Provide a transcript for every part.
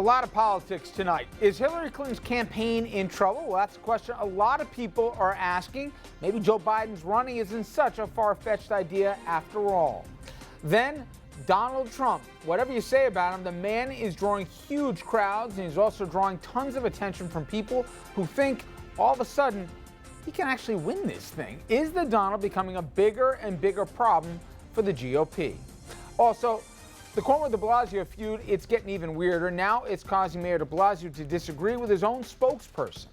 A lot of politics tonight. Is Hillary Clinton's campaign in trouble? Well, that's a question a lot of people are asking. Maybe Joe Biden's running isn't such a far-fetched idea after all. Then, Donald Trump. Whatever you say about him, the man is drawing huge crowds, and he's also drawing tons of attention from people who think all of a sudden he can actually win this thing. Is the Donald becoming a bigger and bigger problem for the GOP? Also, the Cuomo de Blasio feud, it's getting even weirder. Now it's causing Mayor de Blasio to disagree with his own spokesperson.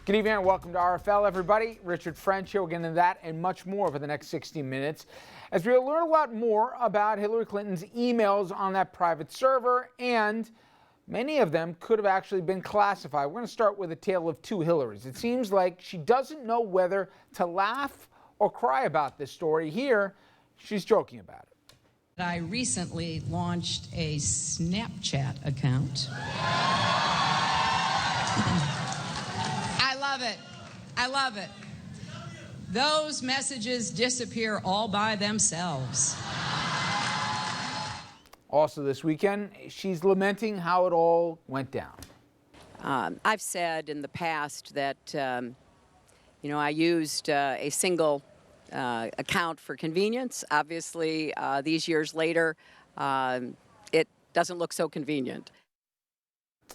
Good evening and welcome to RFL, everybody. Richard French here. We'll get into that and much more for the next 60 minutes as we learn a lot more about Hillary Clinton's emails on that private server, and many of them could have actually been classified. We're going to start with a tale of two Hillarys. It seems like she doesn't know whether to laugh or cry about this story. Here, she's joking about it. I recently launched a Snapchat account. I love it. I love it. Those messages disappear all by themselves. Also this weekend, she's lamenting how it all went down. I've said in the past that, I used a single account for convenience. Obviously, these years later, it doesn't look so convenient.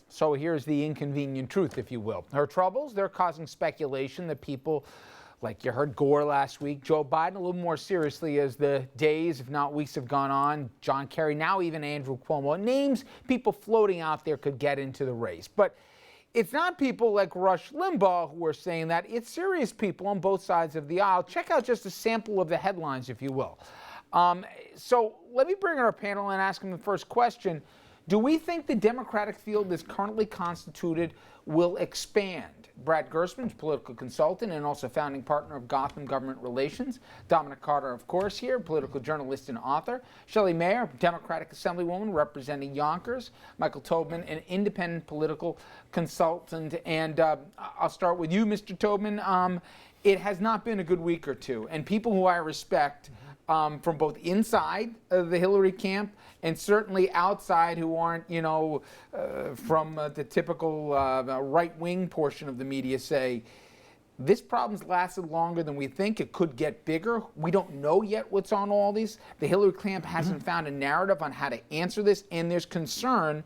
So here's the inconvenient truth, if you will. Her troubles, they're causing speculation that people, like you heard Gore last week, Joe Biden a little more seriously as the days, if not weeks, have gone on, John Kerry, now even Andrew Cuomo, names people floating out there could get into the race. But it's not people like Rush Limbaugh who are saying that. It's serious people on both sides of the aisle. Check out just a sample of the headlines, if you will. So let me bring in our panel and ask them the first question. Do we think the Democratic field as currently constituted will expand? Brad Gersman's political consultant and also founding partner of Gotham Government Relations. Dominic Carter, of course, here, political journalist and author. Shelley Mayer, Democratic Assemblywoman representing Yonkers. Michael Tobin, an independent political consultant. And I'll start with you, Mr. Tobin. It has not been a good week or two. And people who I respect from both inside of the Hillary camp and certainly outside who aren't, from the typical right-wing portion of the media say, this problem's lasted longer than we think. It could get bigger. We don't know yet what's on all these. The Hillary camp hasn't found a narrative on how to answer this, and there's concern,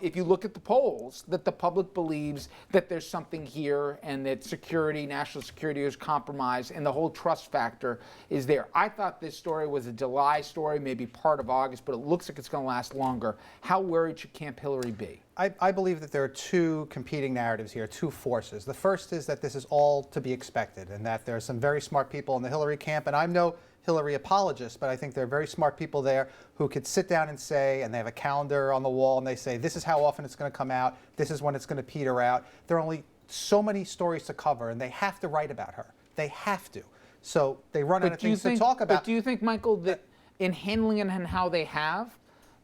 if you look at the polls, that the public believes that there's something here and that security, national security is compromised and the whole trust factor is there. I thought this story was a July story, maybe part of August, but it looks like it's going to last longer. How worried should Camp Hillary be? I believe that there are two competing narratives here, two forces. The first is that this is all to be expected and that there are some very smart people in the Hillary camp, and I'm no Hillary apologist, but I think there are very smart people there who could sit down and say, and they have a calendar on the wall, and they say, this is how often it's going to come out, this is when it's going to peter out. There are only so many stories to cover, and they have to write about her. They have to. So they run out of things to talk about. But do you think, Michael, that in handling it and how they have,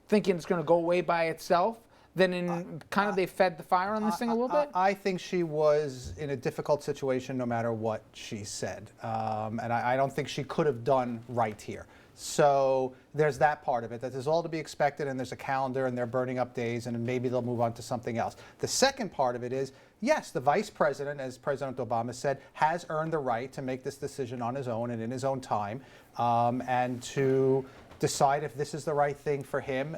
thinking it's going to go away by itself, then in kind of they fed the fire on this thing a little bit? I think she was in a difficult situation no matter what she said. And I don't think she could have done right here. So there's that part of it, that there's all to be expected, and there's a calendar, and they're burning up days, and maybe they'll move on to something else. The second part of it is, yes, the vice president, as President Obama said, has earned the right to make this decision on his own and in his own time, and to decide if this is the right thing for him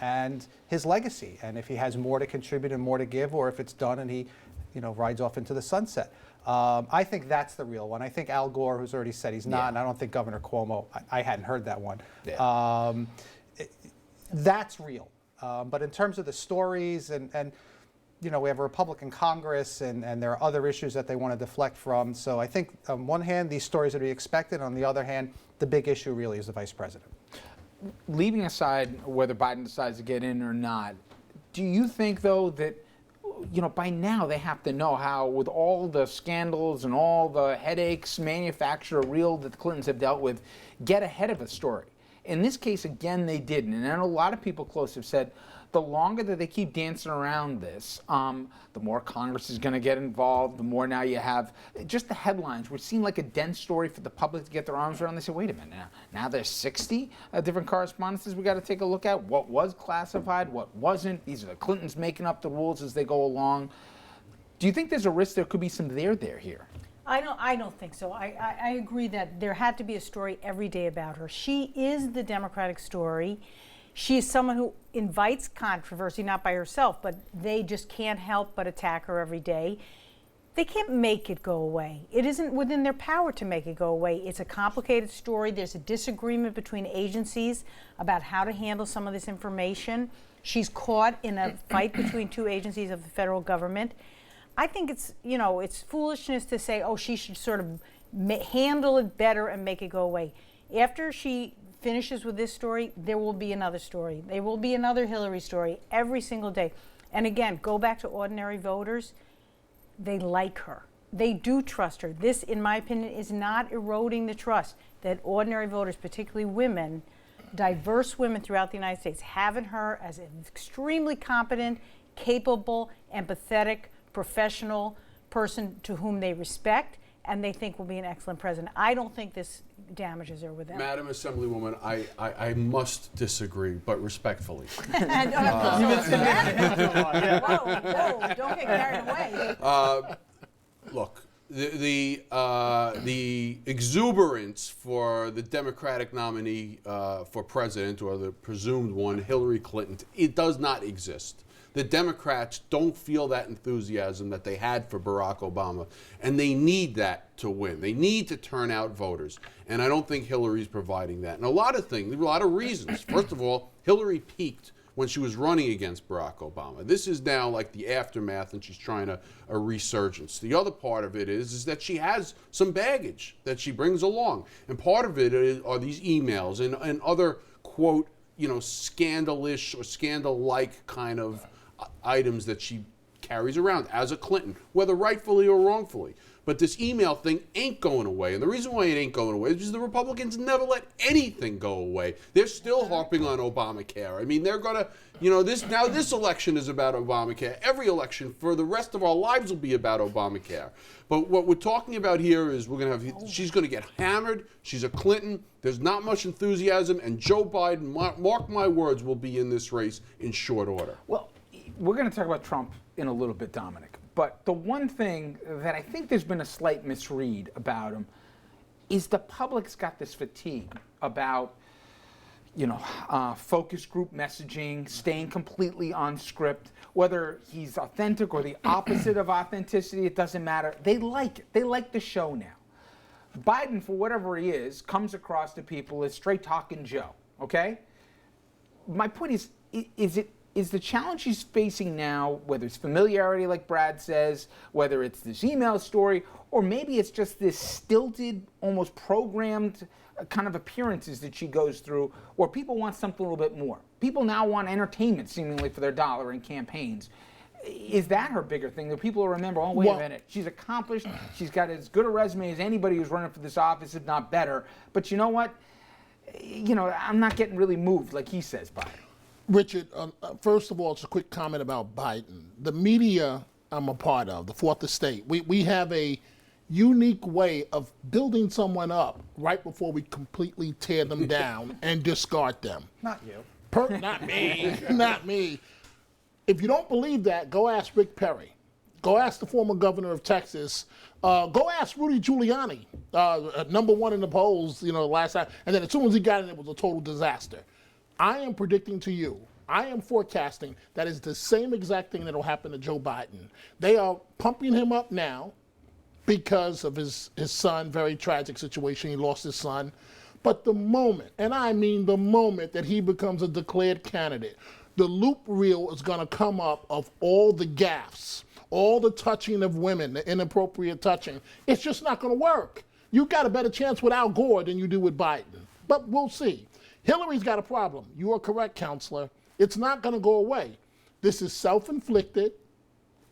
and his legacy, and if he has more to contribute and more to give, or if it's done and he, rides off into the sunset. I think that's the real one. I think Al Gore, who's already said he's not, and I don't think Governor Cuomo, I hadn't heard that one. Yeah. That's real. But in terms of the stories and we have a Republican Congress, and there are other issues that they want to deflect from. So I think on one hand, these stories are to be expected. On the other hand, the big issue really is the vice president. Leaving aside whether Biden decides to get in or not, do you think, though, that, by now they have to know how, with all the scandals and all the headaches, manufacture a reel that the Clintons have dealt with, get ahead of a story? In this case, again, they didn't. And I know a lot of people close have said, the longer that they keep dancing around this, the more Congress is going to get involved, the more now you have just the headlines, which seem like a dense story for the public to get their arms around. They say, wait a minute, now there's 60 different correspondences we got to take a look at. What was classified, what wasn't. These are the Clintons making up the rules as they go along. Do you think there's a risk there could be some there here? I don't think so. I agree that there had to be a story every day about her. She is the Democratic story. She is someone who invites controversy, not by herself, but they just can't help but attack her every day. They can't make it go away. It isn't within their power to make it go away. It's a complicated story. There's a disagreement between agencies about how to handle some of this information. She's caught in a fight between two agencies of the federal government. I think it's foolishness to say, oh, she should sort of handle it better and make it go away. After she finishes with this story, there will be another story. There will be another Hillary story every single day. And again, go back to ordinary voters. They like her. They do trust her. This, in my opinion, is not eroding the trust that ordinary voters, particularly women, diverse women throughout the United States, have in her as an extremely competent, capable, empathetic, professional person to whom they respect and they think will be an excellent president. I don't think this damages her with that. Madam Assemblywoman, I must disagree, but respectfully. Whoa, don't get carried away. Look, the exuberance for the Democratic nominee for president, or the presumed one, Hillary Clinton, it does not exist. The Democrats don't feel that enthusiasm that they had for Barack Obama, and they need that to win. They need to turn out voters, and I don't think Hillary's providing that. And a lot of things, a lot of reasons. First of all, Hillary peaked when she was running against Barack Obama. This is now like the aftermath, and she's trying a resurgence. The other part of it is that she has some baggage that she brings along, and part of it are these emails and other, quote, scandalish or scandal-like kind of items that she carries around as a Clinton, whether rightfully or wrongfully. But this email thing ain't going away. And the reason why it ain't going away is because the Republicans never let anything go away. They're still harping on Obamacare. I mean, they're going to, this election is about Obamacare. Every election for the rest of our lives will be about Obamacare. But what we're talking about here is she's going to get hammered. She's a Clinton. There's not much enthusiasm. And Joe Biden, mark my words, will be in this race in short order. Well, we're going to talk about Trump in a little bit, Dominic. But the one thing that I think there's been a slight misread about him is the public's got this fatigue about, focus group messaging, staying completely on script, whether he's authentic or the opposite of authenticity, it doesn't matter. They like it. They like the show now. Biden, for whatever he is, comes across to people as straight talking Joe, okay? My point is the challenge he's facing now, whether it's familiarity like Brad says, whether it's this email story, or maybe it's just this stilted, almost programmed kind of appearances that she goes through, where people want something a little bit more. People now want entertainment, seemingly, for their dollar in campaigns. Is that her bigger thing? That people will remember, oh, wait a minute, she's accomplished, she's got as good a resume as anybody who's running for this office, if not better. But you know what? I'm not getting really moved, like he says, Biden. Richard, first of all, it's a quick comment about Biden. The media I'm a part of, the Fourth Estate, we have a unique way of building someone up right before we completely tear them down and discard them. Not you. Not me. Not me. If you don't believe that, go ask Rick Perry. Go ask the former governor of Texas. Go ask Rudy Giuliani, number one in the polls, last time. And then as soon as he got in, it was a total disaster. I am predicting to you, I am forecasting that is the same exact thing that will happen to Joe Biden. They are pumping him up now because of his son, very tragic situation. He lost his son. But the moment, and I mean the moment that he becomes a declared candidate, the loop reel is going to come up of all the gaffes, all the touching of women, the inappropriate touching. It's just not going to work. You got a better chance with Al Gore than you do with Biden. But we'll see. Hillary's got a problem. You are correct, counselor. It's not going to go away. This is self-inflicted.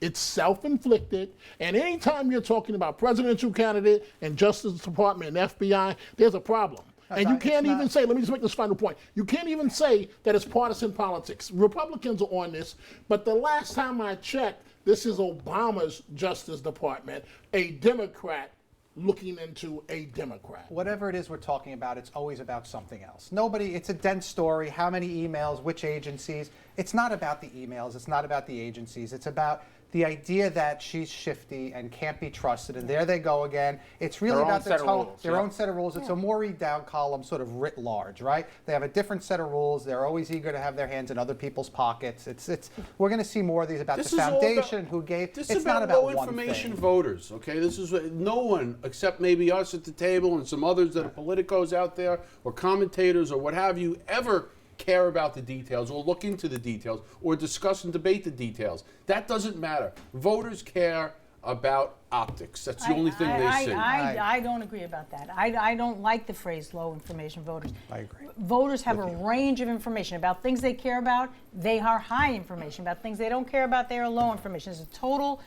It's self-inflicted. And anytime you're talking about presidential candidate and Justice Department and FBI, there's a problem. And you can't even say, let me just make this final point. You can't even say that it's partisan politics. Republicans are on this, but the last time I checked, this is Obama's Justice Department, a Democrat looking into a Democrat. Whatever it is we're talking about, it's always about something else. Nobody, it's a dense story. How many emails, which agencies? It's not about the emails. It's not about the agencies. It's about the idea that she's shifty and can't be trusted, and there they go again. It's really about their own set of rules. It's a Maureen Dowd column sort of writ large, right? They have a different set of rules. They're always eager to have their hands in other people's pockets. We're going to see more of these about the foundation who gave. This it's is not about about low one information thing. voters, okay? This is no one except maybe us at the table and some others that are politicos out there or commentators or what have you ever care about the details or look into the details or discuss and debate the details. That doesn't matter. Voters care about optics. That's the only thing they see. I don't agree about that. I don't like the phrase low information voters. I agree. Voters have a range of information about things they care about. They are high information. About things they don't care about, they are low information. It's a total,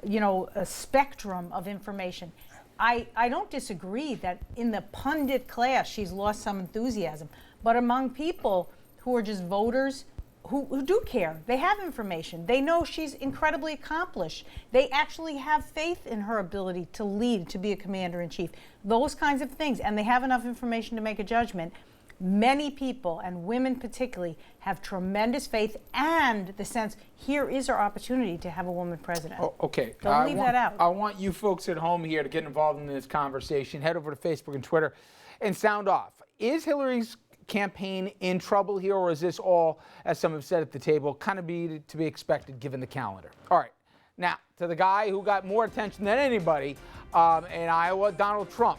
a spectrum of information. I don't disagree that in the pundit class she's lost some enthusiasm, but among people who are just voters who do care. They have information. They know she's incredibly accomplished. They actually have faith in her ability to lead, to be a commander-in-chief. Those kinds of things. And they have enough information to make a judgment. Many people, and women particularly, have tremendous faith and the sense, here is our opportunity to have a woman president. Oh, okay. Don't leave that out. I want you folks at home here to get involved in this conversation. Head over to Facebook and Twitter and sound off. Is Hillary's campaign in trouble here, or is this all, as some have said at the table, kind of to be expected given the calendar? All right, now to the guy who got more attention than anybody in Iowa, Donald Trump.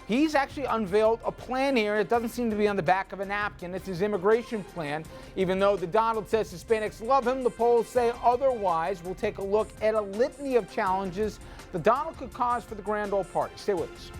He's actually unveiled a plan here. It doesn't seem to be on the back of a napkin. It's his immigration plan. Even though the Donald says Hispanics love him, the polls say otherwise. We'll take a look at a litany of challenges the Donald could cause for the grand old party. Stay with us.